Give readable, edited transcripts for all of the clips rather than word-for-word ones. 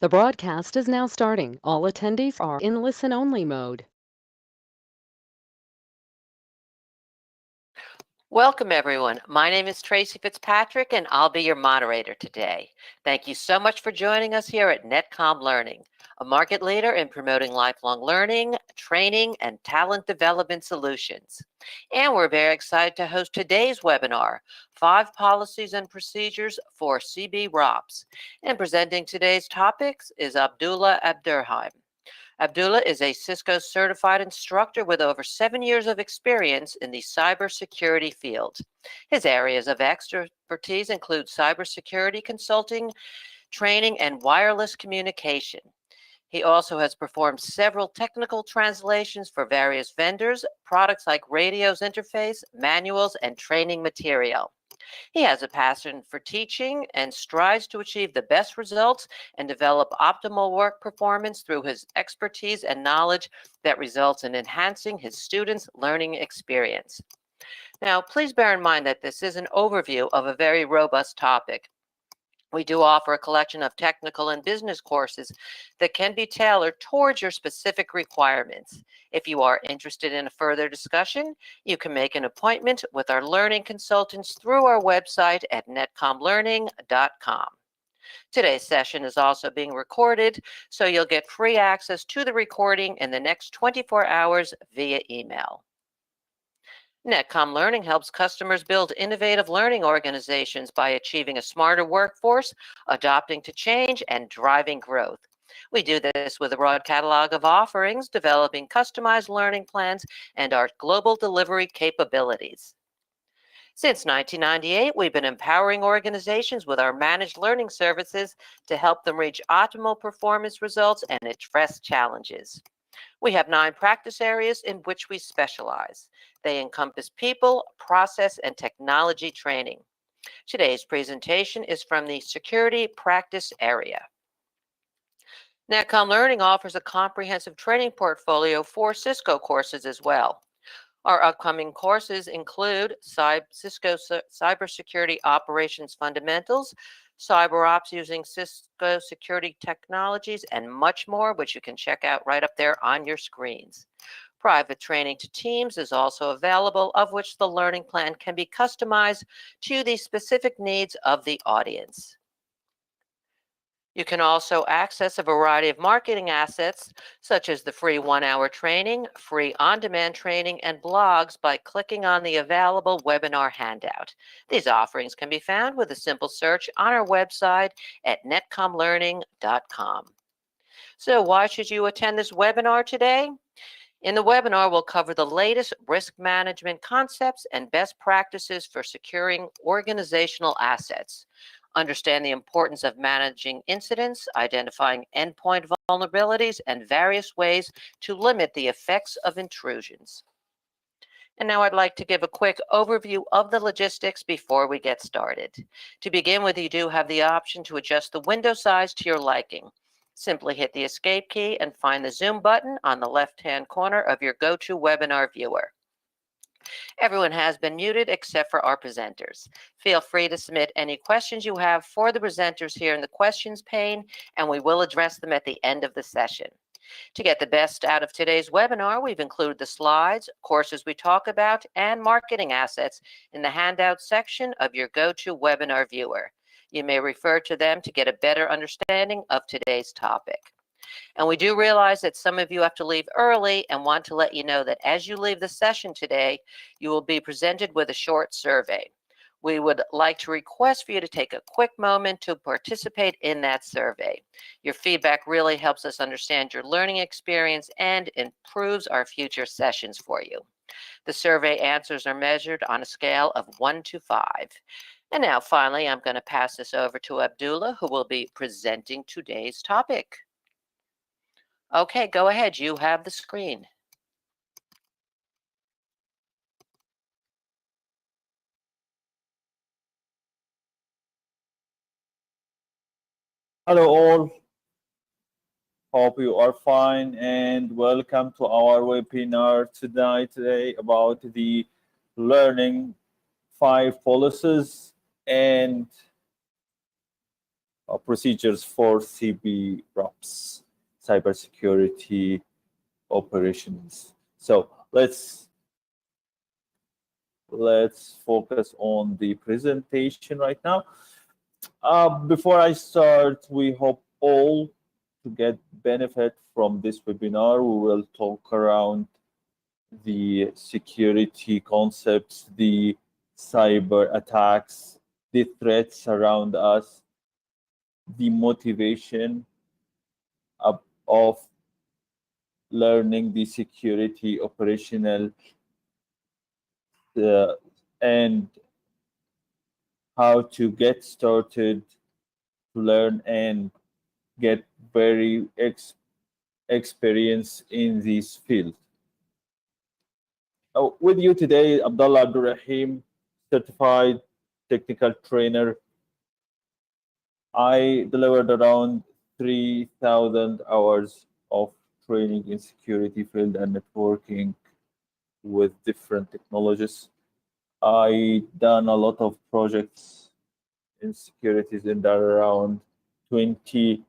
The broadcast is now starting. All attendees are in listen-only mode. Welcome, everyone. My name is Tracy Fitzpatrick, and I'll be your moderator today. Thank you so much for joining us here at Netcom Learning, a market leader in promoting lifelong learning, training, and talent development solutions. And we're very excited to host today's webinar, 5 Policies and Procedures for CBROPS. And presenting today's topics is Abdullah Abdelrehim. Abdullah is a Cisco Certified Instructor with over 7 years of experience in the cybersecurity field. His areas of expertise include cybersecurity consulting, training, and wireless communication. He also has performed several technical translations for various vendors, products like radios interface, manuals, and training material. He has a passion for teaching and strives to achieve the best results and develop optimal work performance through his expertise and knowledge that results in enhancing his students' learning experience. Now, please bear in mind that this is an overview of a very robust topic. We do offer a collection of technical and business courses that can be tailored towards your specific requirements. If you are interested in a further discussion, you can make an appointment with our learning consultants through our website at netcomlearning.com. Today's session is also being recorded, so you'll get free access to the recording in the next 24 hours via email. Netcom Learning helps customers build innovative learning organizations by achieving a smarter workforce, adapting to change, and driving growth. We do this with a broad catalog of offerings, developing customized learning plans, and our global delivery capabilities. Since 1998, we've been empowering organizations with our managed learning services to help them reach optimal performance results and address challenges. We have 9 practice areas in which we specialize. They encompass people, process, and technology training. Today's presentation is from the security practice area. Netcom Learning offers a comprehensive training portfolio for Cisco courses as well. Our upcoming courses include Cisco Cybersecurity Operations Fundamentals, CyberOps using Cisco security technologies, and much more, which you can check out right up there on your screens. Private training to teams is also available, of which the learning plan can be customized to the specific needs of the audience. You can also access a variety of marketing assets, such as the free 1-hour training, free on-demand training, and blogs by clicking on the available webinar handout. These offerings can be found with a simple search on our website at netcomlearning.com. So why should you attend this webinar today? In the webinar, we'll cover the latest risk management concepts and best practices for securing organizational assets. Understand the importance of managing incidents, identifying endpoint vulnerabilities, and various ways to limit the effects of intrusions. And now I'd like to give a quick overview of the logistics before we get started. To begin with, you do have the option to adjust the window size to your liking. Simply hit the escape key and find the Zoom button on the left-hand corner of your GoToWebinar viewer. Everyone has been muted except for our presenters. Feel free to submit any questions you have for the presenters here in the questions pane, and we will address them at the end of the session. To get the best out of today's webinar, we've included the slides, courses we talk about, and marketing assets in the handout section of your GoToWebinar viewer. You may refer to them to get a better understanding of today's topic. And we do realize that some of you have to leave early and want to let you know that as you leave the session today, you will be presented with a short survey. We would like to request for you to take a quick moment to participate in that survey. Your feedback really helps us understand your learning experience and improves our future sessions for you. The survey answers are measured on a scale of 1 to 5. And now finally, I'm going to pass this over to Abdullah, who will be presenting today's topic. Okay, go ahead. You have the screen. Hello all, hope you are fine and welcome to our webinar today about the learning 5 policies and procedures for CBROPS, cybersecurity operations. So let's focus on the presentation right now. Before I start, we hope all to get benefit from this webinar. We will talk around the security concepts, the cyber attacks, the threats around us, the motivation of learning the security operational and how to get started to learn and get very experience in this field. With you today, Abdullah Abdelrehim, certified technical trainer. I delivered around 3,000 hours of training in security field and networking with different technologies. I done a lot of projects in securities in around 20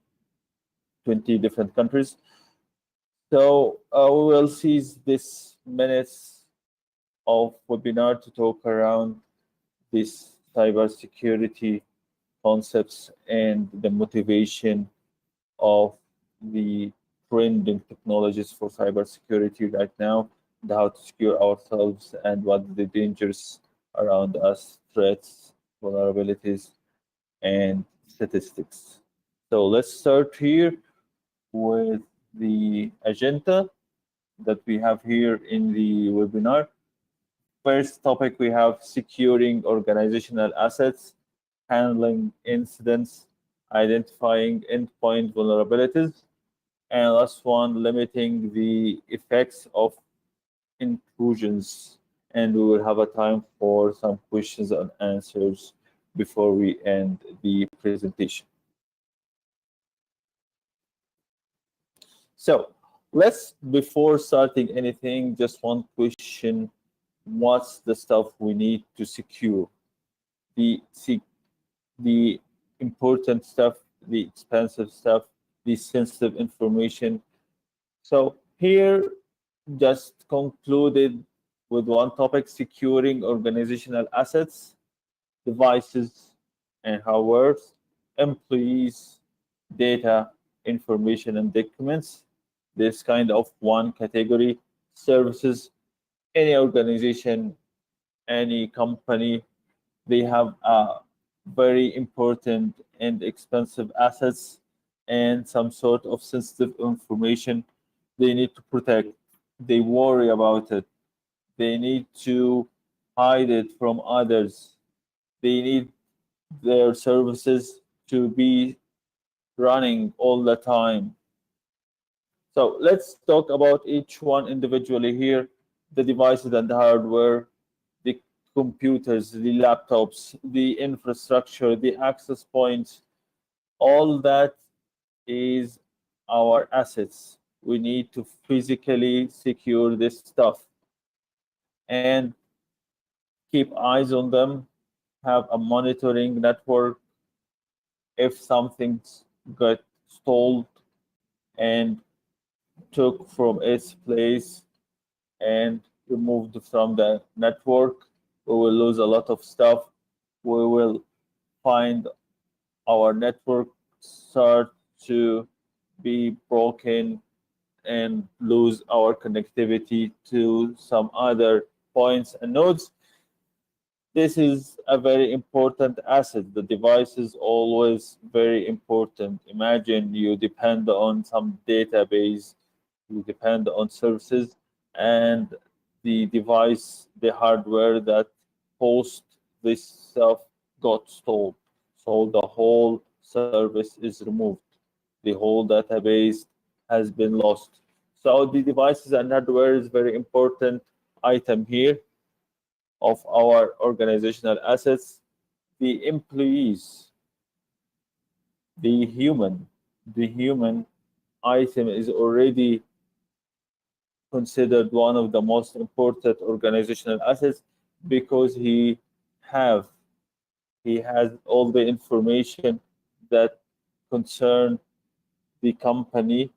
different countries. So we will seize this minutes of webinar to talk around this cybersecurity concepts and the motivation of the trending technologies for cybersecurity right now, and how to secure ourselves and what the dangers around us, threats, vulnerabilities, and statistics. So let's start here with the agenda that we have here in the webinar. First topic, we have securing organizational assets, handling incidents, identifying endpoint vulnerabilities, and last one, limiting the effects of intrusions. And we will have a time for some questions and answers before we end the presentation. So before starting anything, just one question: what's the stuff we need to secure? The important stuff, the expensive stuff, the sensitive information. So here, just concluded with one topic: securing organizational assets, devices and hardware, employees, data, information and documents. This kind of one category. Services, any organization, any company, they have very important and expensive assets and some sort of sensitive information they need to protect. They worry about it. They need to hide it from others. They need their services to be running all the time. So let's talk about each one individually here: the devices and the hardware, the computers, the laptops, the infrastructure, the access points. All that is our assets. We need to physically secure this stuff and keep eyes on them, have a monitoring network. If something's got stalled and took from its place and removed from the network, we will lose a lot of stuff. We will find our network start to be broken and lose our connectivity to some other points and nodes. This is a very important asset. The device is always very important. Imagine you depend on some database, you depend on services, and the device, the hardware that hosts this stuff got stalled. So the whole service is removed. The whole database has been lost. So the devices and hardware is very important item here of our organizational assets. The employees, the human item is already considered one of the most important organizational assets because he has all the information that concern the company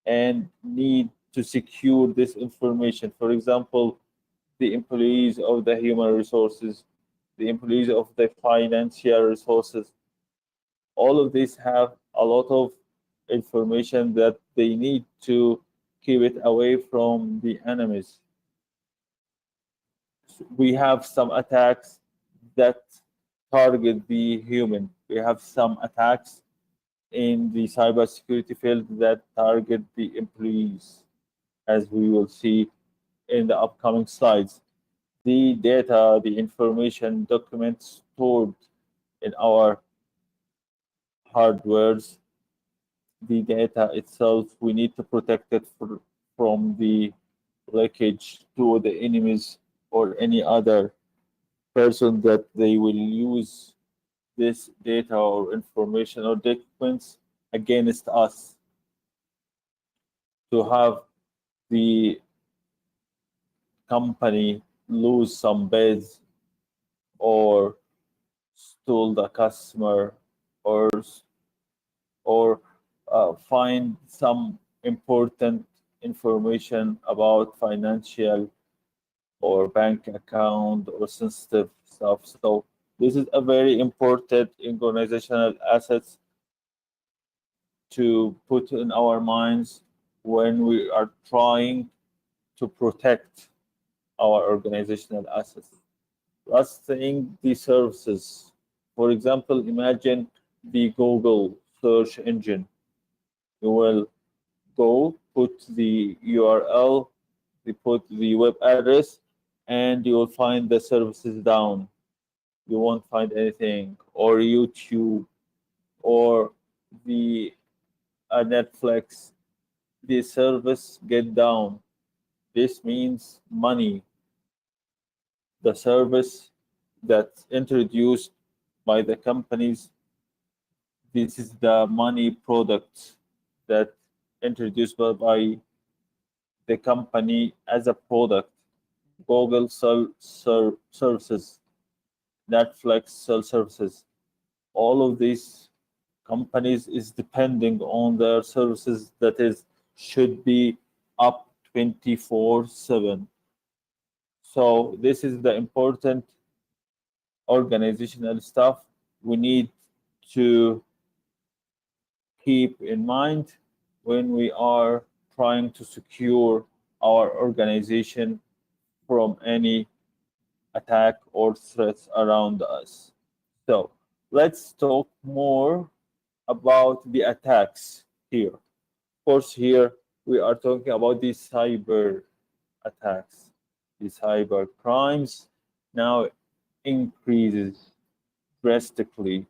and need to secure this information. For example, the employees of the human resources, the employees of the financial resources, all of these have a lot of information that they need to keep it away from the enemies. We have some attacks that target the human. We have some attacks in the cybersecurity field that target the employees, as we will see in the upcoming slides. The data, the information, documents stored in our hardwares, the data itself, we need to protect it from the leakage to the enemies or any other person that they will use this data or information or documents against us, to have the company lose some bids or stole the customer or find some important information about financial or bank account or sensitive stuff. So this is a very important organizational assets to put in our minds when we are trying to protect our organizational assets. Last thing, the services. For example, imagine the Google search engine. You will go, put the URL, you put the web address, and you will find the services down. You won't find anything, or YouTube, or the Netflix. The service get down. This means money. The service that's introduced by the companies, this is the money product that introduced by the company as a product. Google sell services, Netflix sell services. All of these companies is depending on their services that is should be up 24/7. So this is the important organizational stuff we need to keep in mind when we are trying to secure our organization from any attack or threats around us. So let's talk more about the attacks here. Of course, here we are talking about the cyber attacks. The cyber crimes now increases drastically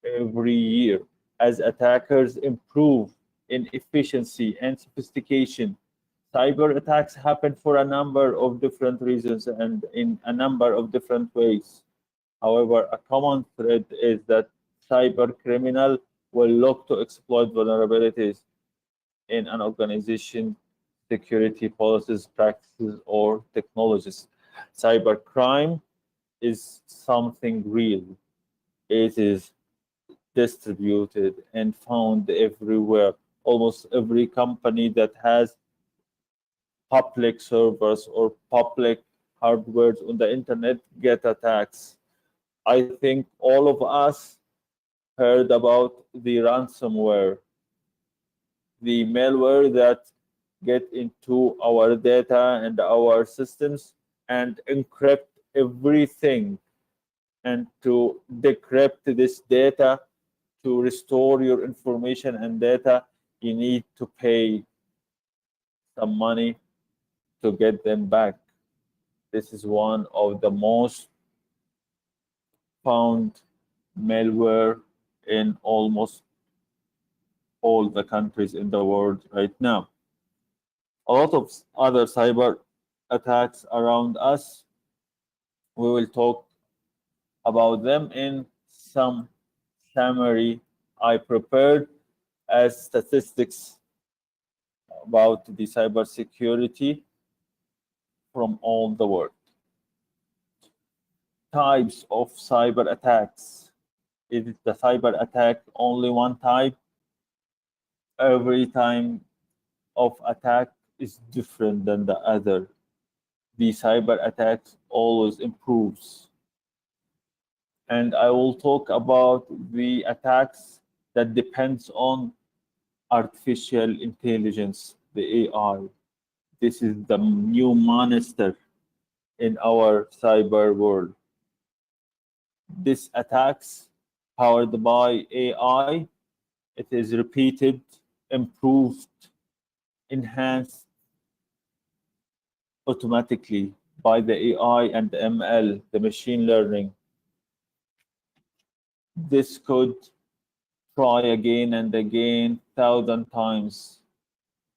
every year as attackers improve in efficiency and sophistication. Cyber attacks happen for a number of different reasons and in a number of different ways. However, a common thread is that cyber criminal will look to exploit vulnerabilities in an organization, security policies, practices, or technologies. Cybercrime is something real. It is distributed and found everywhere. Almost every company that has public servers or public hardware on the internet get attacks. I think all of us heard about the ransomware, the malware that get into our data and our systems and encrypt everything. And to decrypt this data, to restore your information and data, you need to pay some money to get them back. This is one of the most found malware in almost all the countries in the world right now. A lot of other cyber attacks around us. We will talk about them in some summary I prepared as statistics about the cybersecurity from all the world. Types of cyber attacks. Is the cyber attack only one type? Every time of attack is different than the other. The cyber attacks always improves. And I will talk about the attacks that depends on artificial intelligence, the AI. This is the new monster in our cyber world. This attacks powered by AI. It is repeated, improved, enhanced automatically by the AI and the ML, the machine learning. This could try again and again, 1,000 times,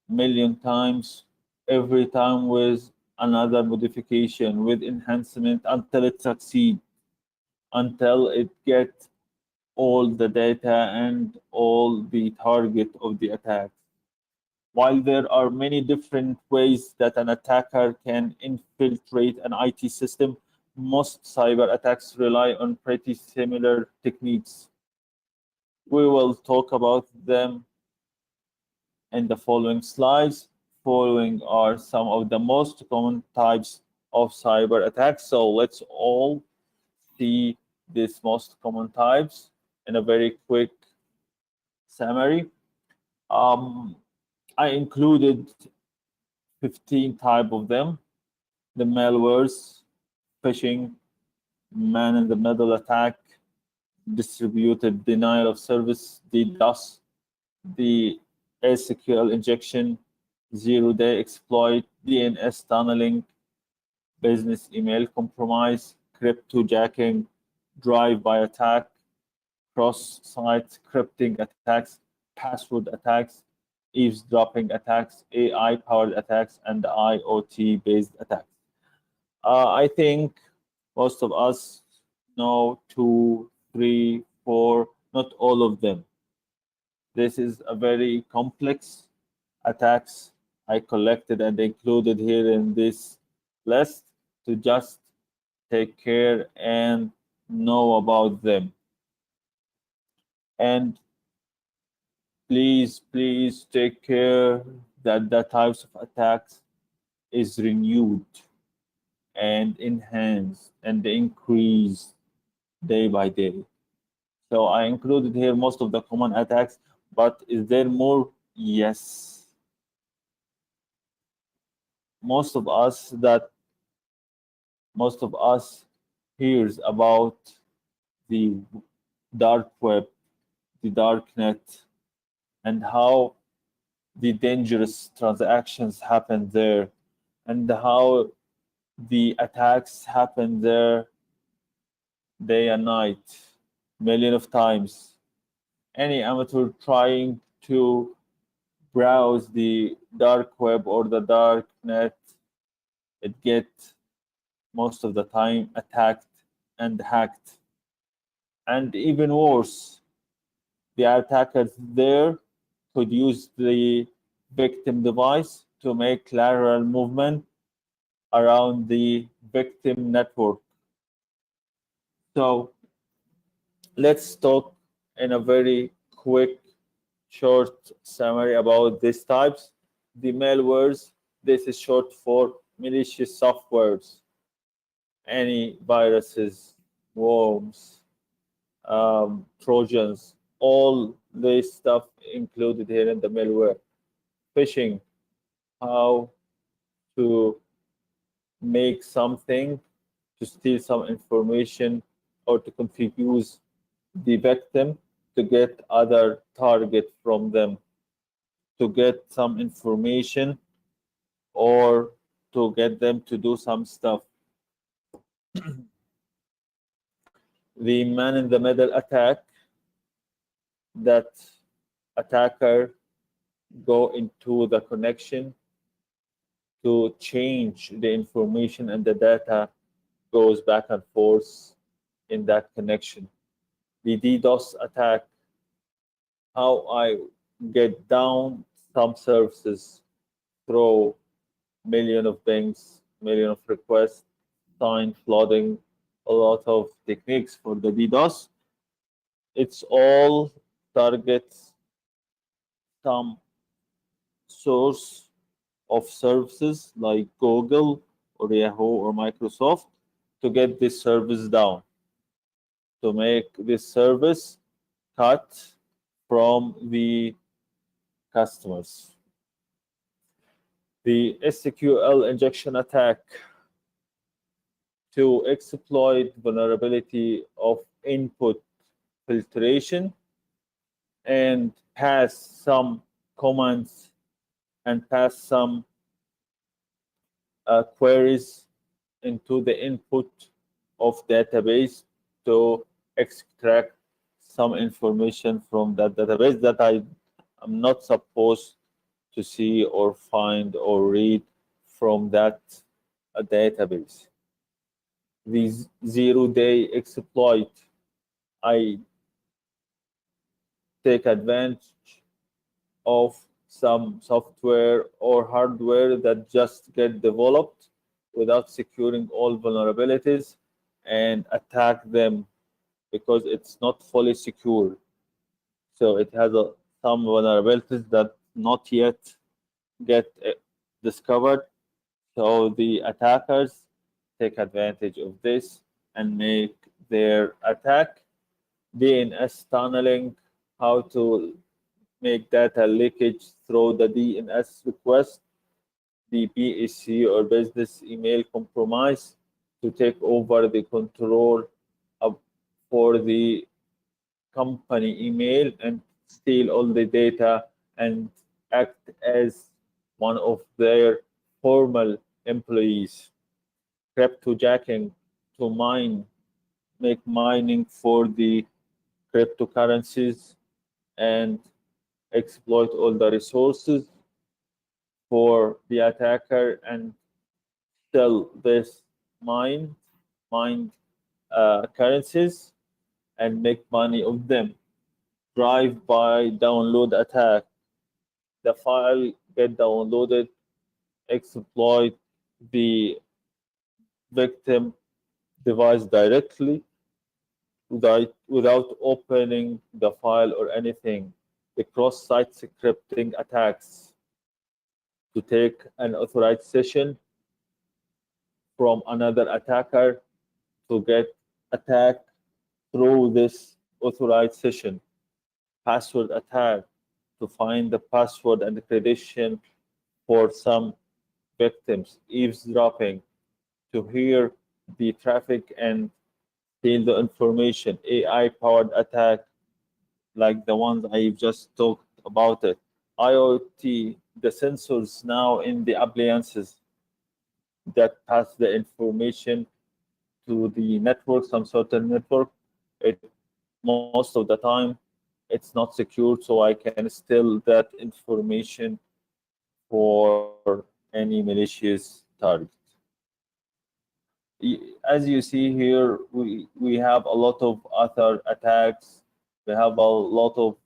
million times, every time with another modification, with enhancement until it succeeds, until it gets all the data and all the target of the attack. While there are many different ways that an attacker can infiltrate an IT system, most cyber attacks rely on pretty similar techniques. We will talk about them in the following slides. Following are some of the most common types of cyber attacks. So let's all see these most common types in a very quick summary. I included 15 type of them. The malwares, phishing, man-in-the-middle attack, distributed denial of service, DDoS, the SQL injection, zero-day exploit, DNS tunneling, business email compromise, cryptojacking, drive-by attack, cross-site scripting attacks, password attacks, eavesdropping attacks, AI-powered attacks, and IoT-based attacks. I think most of us know 2, 3, 4, not all of them. This is a very complex attacks I collected and included here in this list to just take care and know about them. And please take care that the types of attacks is renewed and enhanced and increased day by day. So I included here most of the common attacks, but is there more? Yes. Most of us hears about the dark web, the dark net, and how the dangerous transactions happen there, and how the attacks happen there day and night, million of times. Any amateur trying to browse the dark web or the dark net, it gets most of the time attacked and hacked. And even worse, the attackers there could use the victim device to make lateral movement around the victim network. So let's talk in a very quick, short summary about these types. The malwares, this is short for malicious softwares. Any viruses, worms, Trojans, all this stuff included here in the malware. Phishing, how to make something to steal some information or to confuse the victim to get other target from them, to get some information or to get them to do some stuff. The man-in-the-middle attack, that attacker go into the connection to change the information and the data goes back and forth in that connection. The DDoS attack, how I get down some services through million of things, million of requests, sign flooding, a lot of techniques for the DDoS. it's all targets some source of services like Google or Yahoo or Microsoft to get this service down, to make this service cut from the customers. The SQL injection attack to exploit vulnerability of input filtration and pass some commands and pass some queries into the input of database to extract some information from that database that I am not supposed to see or find or read from that database. The zero-day exploit, I take advantage of some software or hardware that just get developed without securing all vulnerabilities and attack them because it's not fully secure. So it has some vulnerabilities that not yet get discovered. So the attackers take advantage of this and make their attack. DNS tunneling, how to make data leakage through the DNS request, the BEC or business email compromise, to take over the control for the company email and steal all the data and act as one of their formal employees. Cryptojacking, to make mining for the cryptocurrencies and exploit all the resources for the attacker and sell this mined currencies and make money of them. Drive-by download attack. The file get downloaded, exploit the victim device directly without opening the file or anything. The cross-site scripting attacks, to take an authorized session from another attacker to get attacked through this authorized session. Password attack, to find the password and the credential for some victims. Eavesdropping, to hear the traffic and steal the information. AI-powered attack, like the ones I've just talked about it. IoT, the sensors now in the appliances that pass the information to the network, some certain network. It most of the time it's not secure, so I can steal that information for any malicious target. As you see here, we have a lot of other attacks. We have a lot of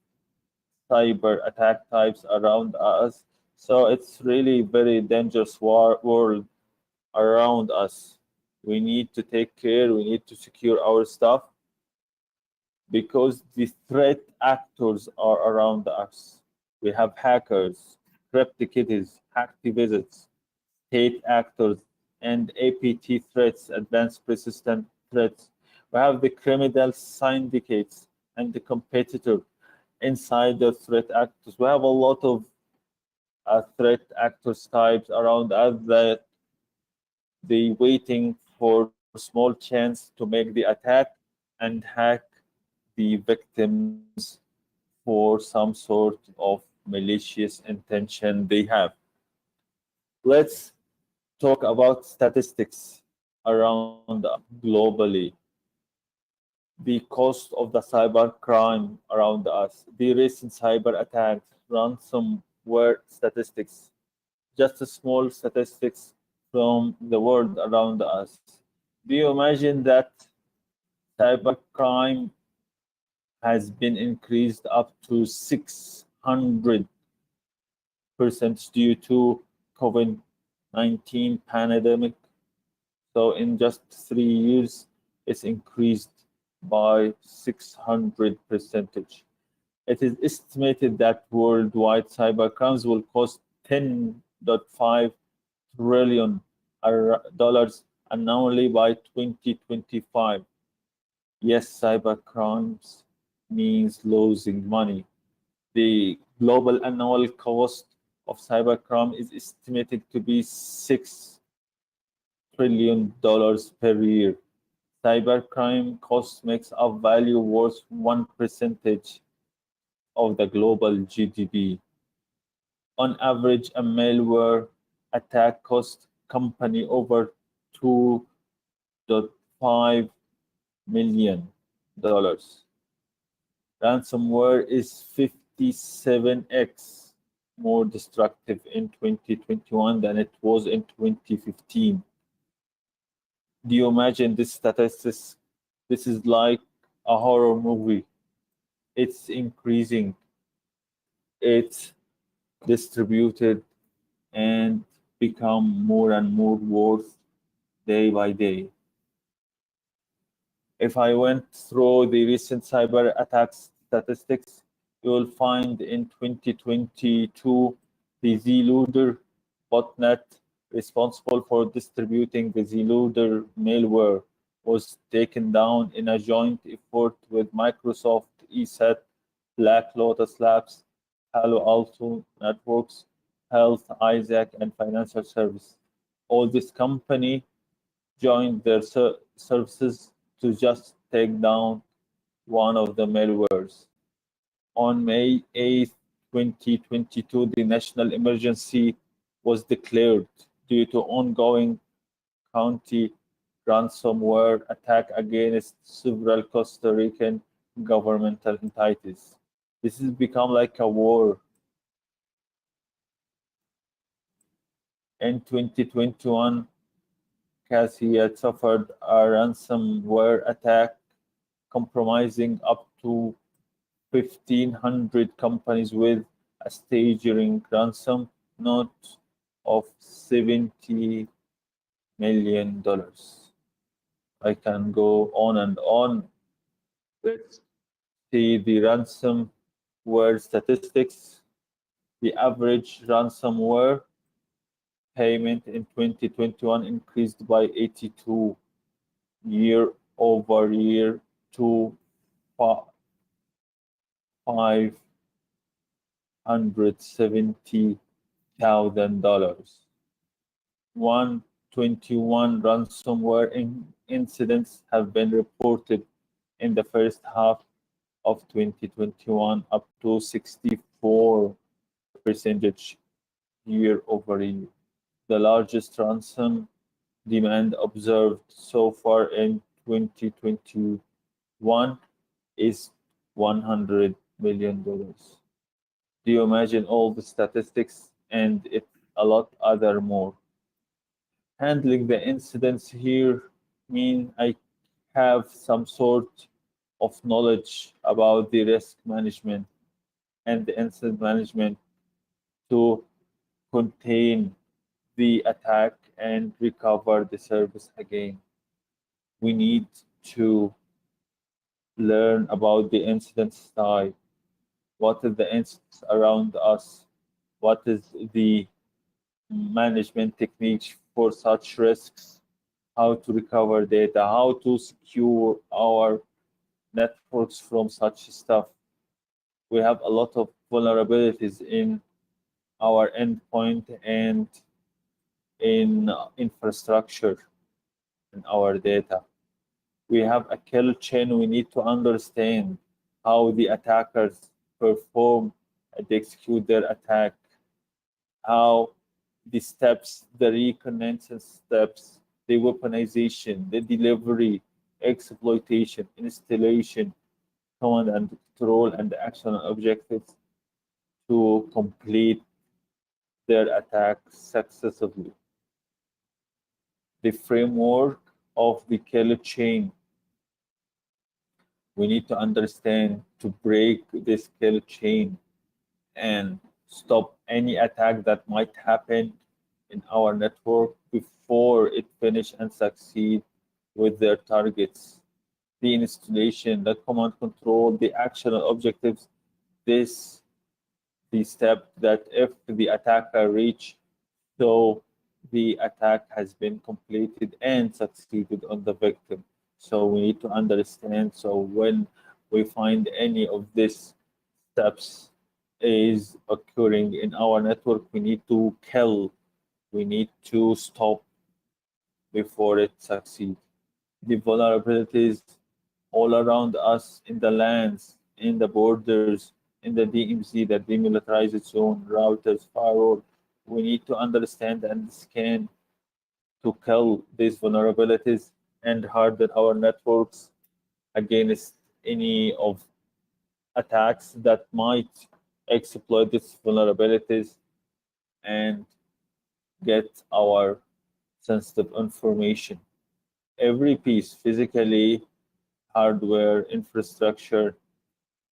cyber attack types around us. So it's really very dangerous world around us. We need to take care. We need to secure our stuff because the threat actors are around us. We have hackers, cryptokitties, hacktivists, state actors, and APT threats, advanced persistent threats. We have the criminal syndicates and the competitor inside the threat actors. We have a lot of threat actors types around us that they waiting for small chance to make the attack and hack the victims for some sort of malicious intention they have. Let's talk about statistics around globally. The cost of the cyber crime around us, the recent cyber attacks, ransomware statistics, just a small statistics from the world around us. Do you imagine that cyber crime has been increased up to 600% due to COVID-19 pandemic? So in just 3 years, it's increased by 600%. It is estimated that worldwide cybercrimes will cost $10.5 trillion dollars annually by 2025. Yes, cybercrimes means losing money. The global annual cost of cybercrime is estimated to be $6 trillion per year. Cybercrime cost makes up value worth 1% of the global GDP. On average, a malware attack costs company over $2.5 million. Ransomware is 57x more destructive in 2021 than it was in 2015. Do you imagine this statistics? This is like a horror movie. It's increasing. It's distributed and become more and more worse day by day. If I went through the recent cyber attacks statistics, you will find in 2022 the Zlooder botnet responsible for distributing the Zlooder malware was taken down in a joint effort with Microsoft, ESET, Black Lotus Labs, Palo Alto Networks, Health, Isaac, and Financial Service. All this company joined their services to just take down one of the malwares. On May 8, 2022, the national emergency was declared due to ongoing county ransomware attack against several Costa Rican governmental entities. This has become like a war. In 2021, Cassie had suffered a ransomware attack compromising up to 1,500 companies with a staggering ransom note of $70 million. I can go on and on. Let's see the ransomware statistics. The average ransomware payment in 2021 increased by 82 year over year to $570,000. 121 ransomware incidents have been reported in the first half of 2021, up to 64% year over year. The largest ransom demand observed so far in 2021 is $100 million. Do you imagine all the statistics and a lot other more? Handling the incidents here mean I have some sort of knowledge about the risk management and the incident management to contain the attack and recover the service again. We need to learn about the incident type. What is the incidents around us? What is the management techniques for such risks? How to recover data? How to secure our networks from such stuff? We have a lot of vulnerabilities in our endpoint and in infrastructure in our data. We have a kill chain. We need to understand how the attackers perform and execute their attack, how the steps, the reconnaissance steps, the weaponization, the delivery, exploitation, installation, command and control, and action objectives to complete their attack successfully. The framework of the kill chain. We need to understand to break this kill chain and stop any attack that might happen in our network before it finish and succeed with their targets. the installation, the command control, the actional objectives. This the step that if the attacker reach, so the attack has been completed and succeeded on the victim. So we need to understand. So when we find any of these steps is occurring in our network, we need to kill, we need to stop before it succeeds. The vulnerabilities all around us in the lands, in the borders, in the DMZ, the demilitarized zone, routers, firewall. We need to understand and scan to kill these vulnerabilities and harden our networks against any of attacks that might exploit these vulnerabilities and get our sensitive information. Every piece, physically, hardware, infrastructure,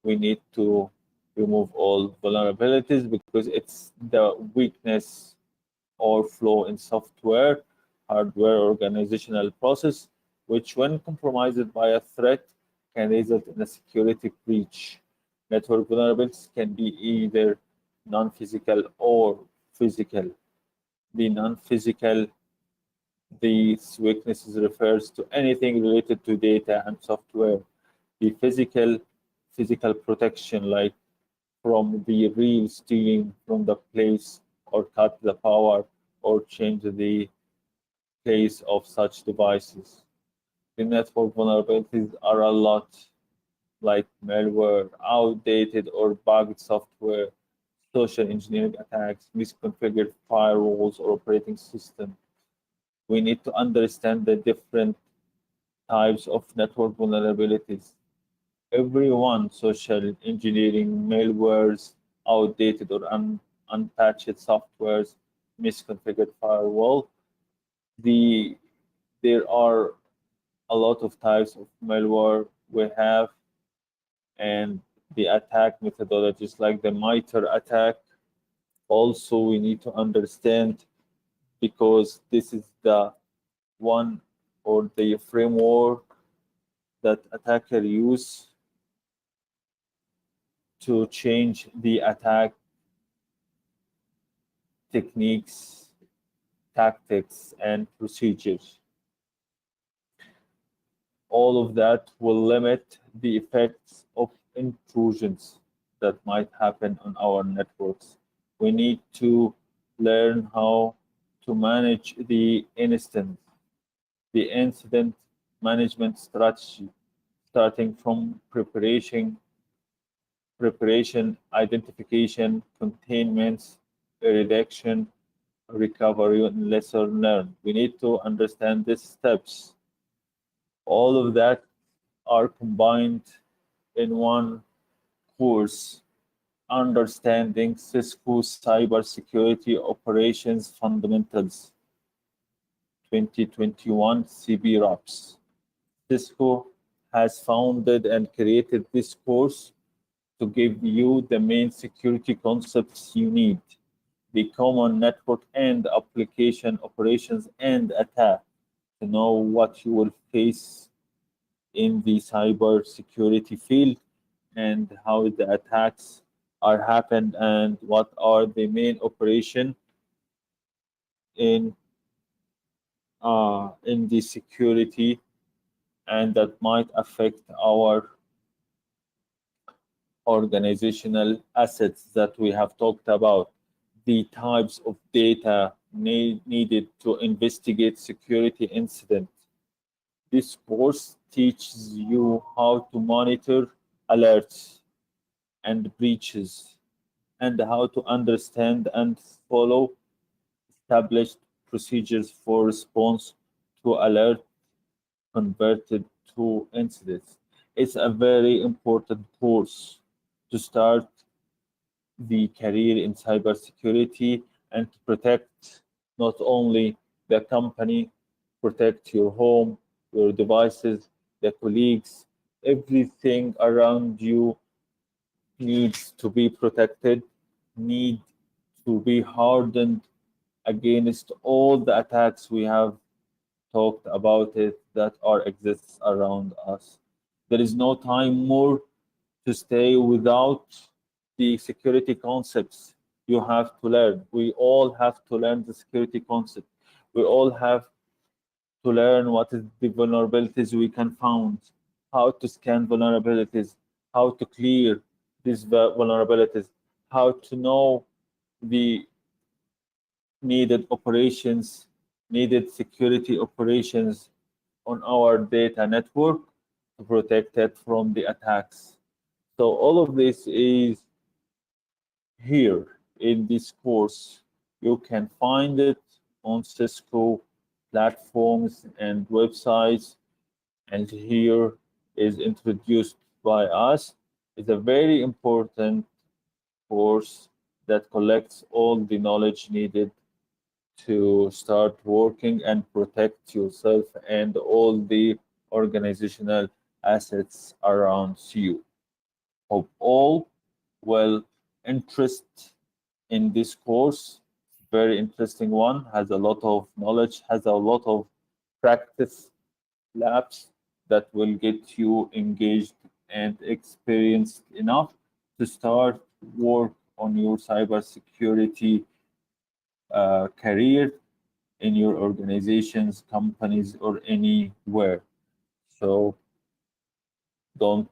we need to remove all vulnerabilities because it's the weakness or flaw in software, hardware, organizational process, which, when compromised by a threat, can result in a security breach. Network vulnerabilities can be either non-physical or physical. The non-physical, these weaknesses refers to anything related to data and software. The physical protection, like from the real stealing from the place or cut the power or change the place of such devices. The network vulnerabilities are a lot, like malware, outdated or bugged software, social engineering attacks, misconfigured firewalls or operating systems. We need to understand the different types of network vulnerabilities. Everyone, social engineering, malwares, outdated or unpatched softwares, misconfigured firewall. The there are a lot of types of malware we have, and the attack methodologies like the MITRE attack. Also, we need to understand because this is the one or the framework that attacker use to change the attack techniques, tactics, and procedures. All of that will limit the effects of intrusions that might happen on our networks. We need to learn how to manage the incident management strategy, starting from preparation, identification, containments, reduction, recovery, and lesson learned. We need to understand these steps. All of that are combined in one course, Understanding Cisco Cybersecurity Operations Fundamentals 2021 CBROPS. Cisco has founded and created this course to give you the main security concepts you need, the common network and application operations and attack, to know what you will face in the cyber security field and how the attacks are happened and what are the main operation in in the security and that might affect our organizational assets that we have talked about, the types of data needed to investigate security incidents. This course teaches you how to monitor alerts and breaches and how to understand and follow established procedures for response to alert converted to incidents. It's a very important course to start the career in cybersecurity and to protect not only the company, protect your home, your devices, the colleagues, everything around you needs to be protected, need to be hardened against all the attacks we have talked about it that are exists around us. There is no time more to stay without the security concepts you have to learn. We all have to learn the security concept. We all have to learn what is the vulnerabilities we can find, how to scan vulnerabilities, how to clear these vulnerabilities, how to know the needed operations, needed security operations on our data network to protect it from the attacks. So all of this is here in this course. You can find it on Cisco platforms and websites, and here is introduced by us. It's a very important course that collects all the knowledge needed to start working and protect yourself and all the organizational assets around you. Hope all will interest in this course. Very interesting one, has a lot of knowledge, has a lot of practice labs that will get you engaged and experienced enough to start work on your cybersecurity career in your organizations, companies, or anywhere. So don't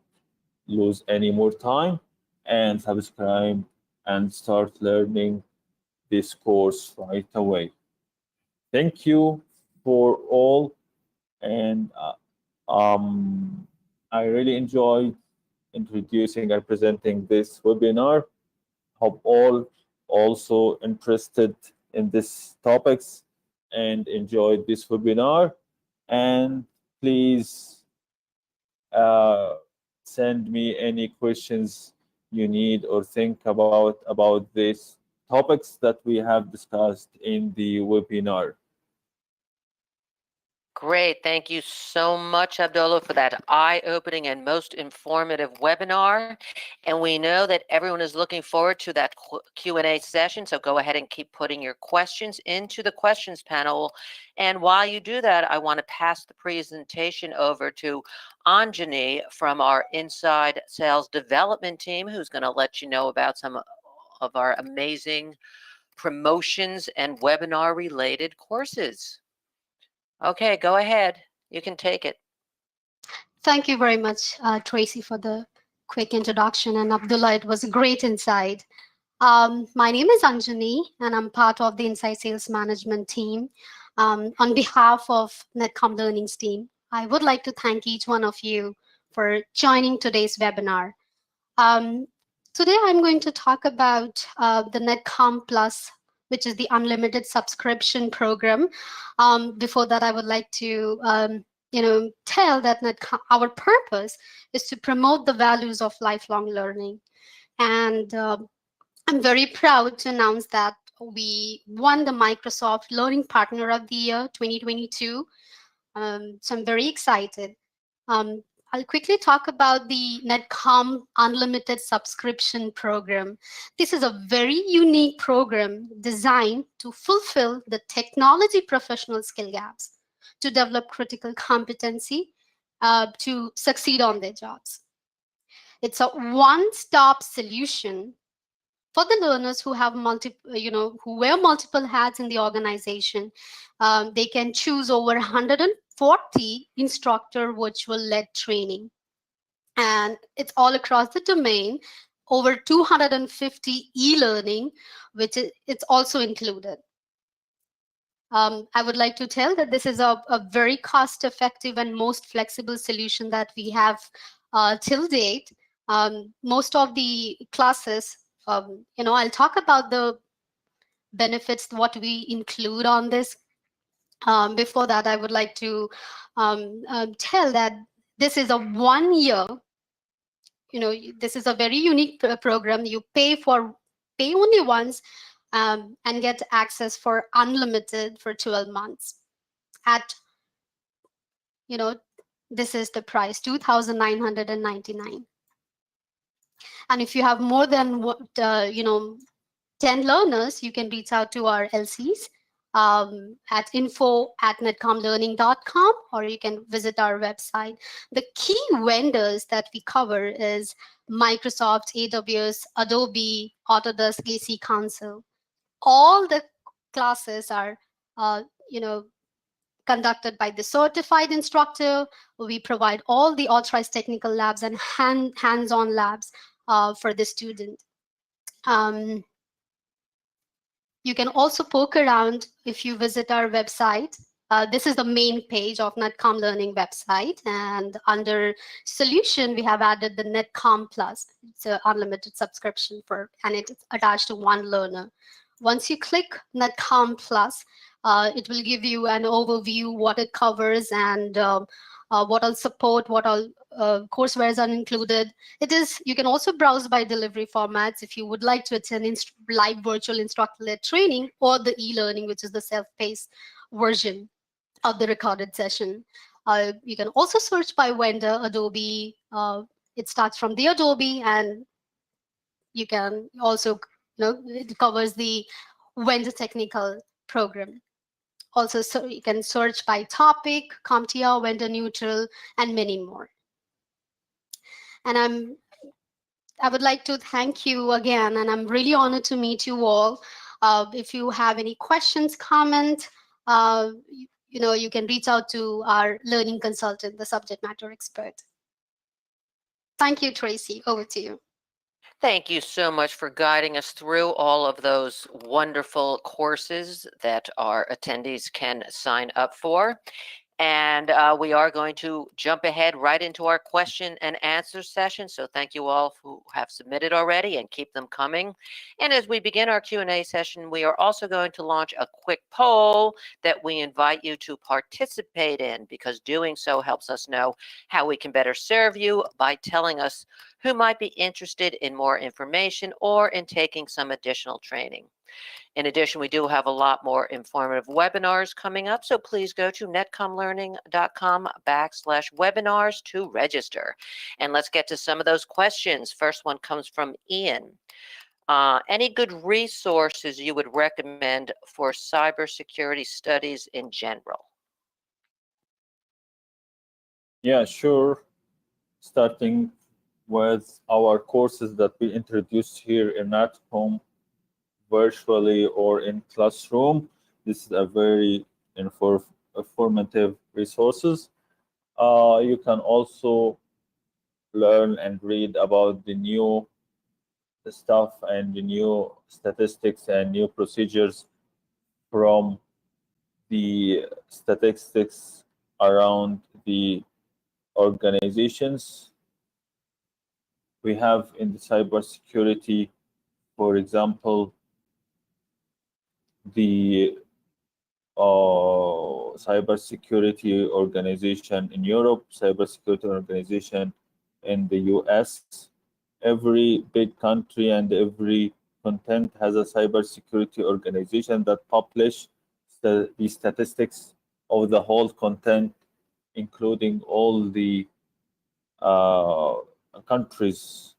lose any more time and subscribe and start learning this course right away. Thank you for all, and I really enjoyed introducing and presenting this webinar. Hope all also interested in these topics and enjoyed this webinar. And please send me any questions you need or think about these topics that we have discussed in the webinar. Great. Thank you so much, Abdullah, for that eye-opening and most informative webinar. And we know that everyone is looking forward to that Q&A session, so go ahead and keep putting your questions into the questions panel. And while you do that, I want to pass the presentation over to Anjani from our Inside Sales Development team, who's going to let you know about some of our amazing promotions and webinar-related courses. Okay, go ahead. You can take it. Thank you very much, Tracy, for the quick introduction. And Abdullah, it was a great insight. My name is Anjani, and I'm part of the Inside Sales Management team. On behalf of Netcom Learning's team, I would like to thank each one of you for joining today's webinar. Today, I'm going to talk about the Netcom Plus, which is the unlimited subscription program. Before that, I would like to tell that our purpose is to promote the values of lifelong learning. And I'm very proud to announce that we won the Microsoft Learning Partner of the Year 2022. So I'm very excited. I'll quickly talk about the Netcom Unlimited Subscription Program. This is a very unique program designed to fulfill the technology professional skill gaps, to develop critical competency, to succeed on their jobs. It's a one-stop solution for the learners who have who wear multiple hats in the organization. They can choose over 140 instructor virtual-led training, and it's all across the domain. Over 250 e-learning, which it's also included. I would like to tell that this is a very cost-effective and most flexible solution that we have till date. Most of the classes, I'll talk about the benefits, what we include on this. Before that, I would like to tell that this is a 1 year. This is a very unique program. You pay only once and get access for unlimited for 12 months. This is the price, $2,999. And if you have more than 10 learners, you can reach out to our LCs at info@netcomlearning.com, or you can visit our website. The key vendors that we cover is Microsoft, AWS, Adobe, Autodesk, AC Council. All the classes are, you know, conducted by the certified instructor. We provide all the authorized technical labs and hands-on labs for the student. You can also poke around if you visit our website. This is the main page of Netcom Learning website, and under solution, we have added the Netcom Plus. It's an unlimited subscription and it's attached to one learner. Once you click Netcom Plus, it will give you an overview, what it covers, and what all support, what all coursewares are included. You can also browse by delivery formats if you would like to attend live virtual instructor-led training, or the e-learning, which is the self-paced version of the recorded session. You can also search by vendor, Adobe. It starts from the Adobe, and you can also, it covers the vendor technical program. Also, so you can search by topic, CompTIA, vendor neutral, and many more. And I would like to thank you again, and I'm really honored to meet you all. If you have any questions, comment, you can reach out to our learning consultant, the subject matter expert. Thank you, Tracy. Over to you. Thank you so much for guiding us through all of those wonderful courses that our attendees can sign up for. And we are going to jump ahead right into our question and answer session. So thank you all who have submitted already, and keep them coming. And as we begin our Q&A session, we are also going to launch a quick poll that we invite you to participate in, because doing so helps us know how we can better serve you by telling us who might be interested in more information or in taking some additional training. In addition, we do have a lot more informative webinars coming up, so please go to netcomlearning.com/webinars to register. And let's get to some of those questions. First one comes from Ian. Any good resources you would recommend for cybersecurity studies in general? Yeah, sure. Starting with our courses that we introduced here in NatCom, virtually or in classroom. This is a very informative resources. You can also learn and read about the new stuff and the new statistics and new procedures from the statistics around the organizations. We have in the cybersecurity, for example, the cybersecurity organization in Europe, cybersecurity organization in the US. Every big country and every content has a cybersecurity organization that publish the statistics of the whole content, including all the countries'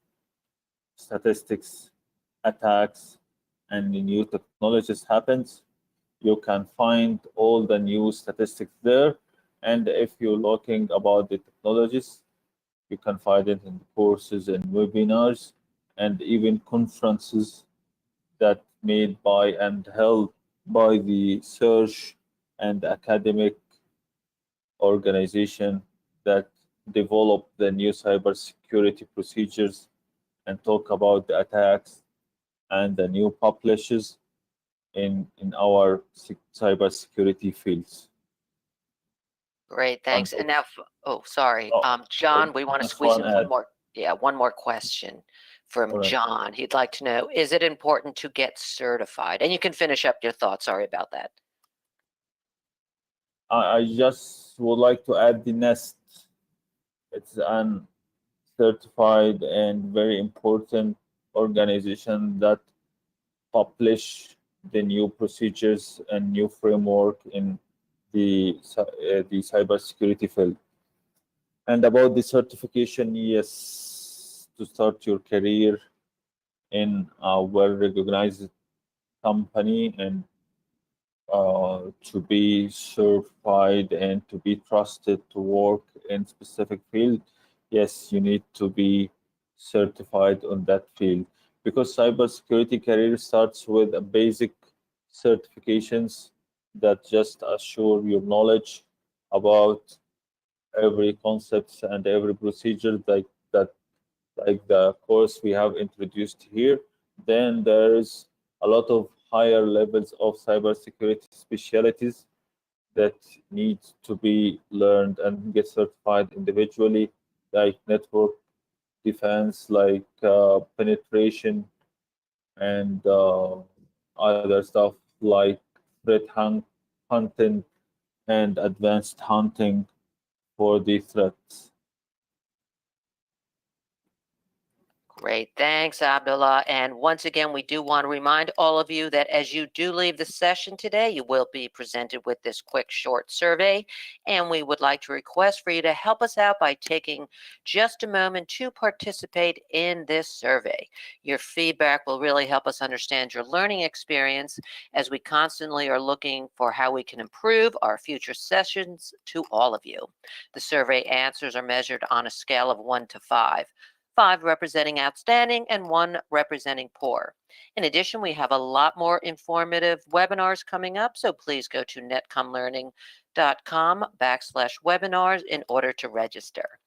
statistics, attacks, and the new technologies happens. You can find all the new statistics there. And if you're looking about the technologies, you can find it in courses and webinars and even conferences that made by and held by the research and academic organization that develop the new cybersecurity procedures and talk about the attacks and the new publishes in our cybersecurity fields. Great, thanks. And now, sorry, John, we want to squeeze in one more. Yeah, one more question from John. He'd like to know, is it important to get certified? And you can finish up your thoughts. Sorry about that. I just would like to add the NEST. It's an certified and very important organization that publish the new procedures and new framework in the cybersecurity field. And about the certification, yes, to start your career in a well-recognized company and to be certified and to be trusted to work in specific field, yes, you need to be certified on that field, because cybersecurity career starts with a basic certifications that just assure your knowledge about every concepts and every procedure like that, like the course we have introduced here. Then there's a lot of higher levels of cybersecurity specialties that need to be learned and get certified individually, like network defense, like penetration, and other stuff like hunting and advanced hunting for the threats. Great. Thanks, Abdullah. And once again, we do want to remind all of you that as you do leave the session today, you will be presented with this quick short survey. And we would like to request for you to help us out by taking just a moment to participate in this survey. Your feedback will really help us understand your learning experience, as we constantly are looking for how we can improve our future sessions to all of you. The survey answers are measured on a scale of 1 to 5. 5 representing outstanding and 1 representing poor. In addition, we have a lot more informative webinars coming up, so please go to netcomlearning.com/webinars in order to register.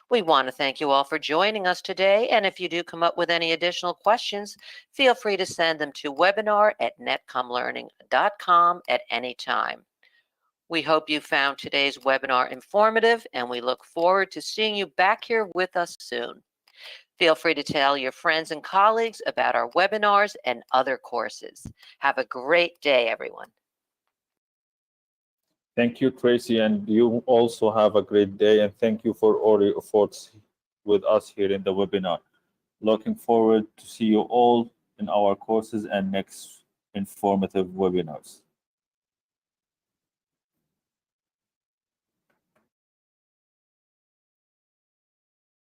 We want to thank you all for joining us today, and if you do come up with any additional questions, feel free to send them to webinar@netcomlearning.com at any time. We hope you found today's webinar informative, and we look forward to seeing you back here with us soon. Feel free to tell your friends and colleagues about our webinars and other courses. Have a great day, everyone. Thank you, Tracy, and you also have a great day, and thank you for all your efforts with us here in the webinar. Looking forward to see you all in our courses and next informative webinars.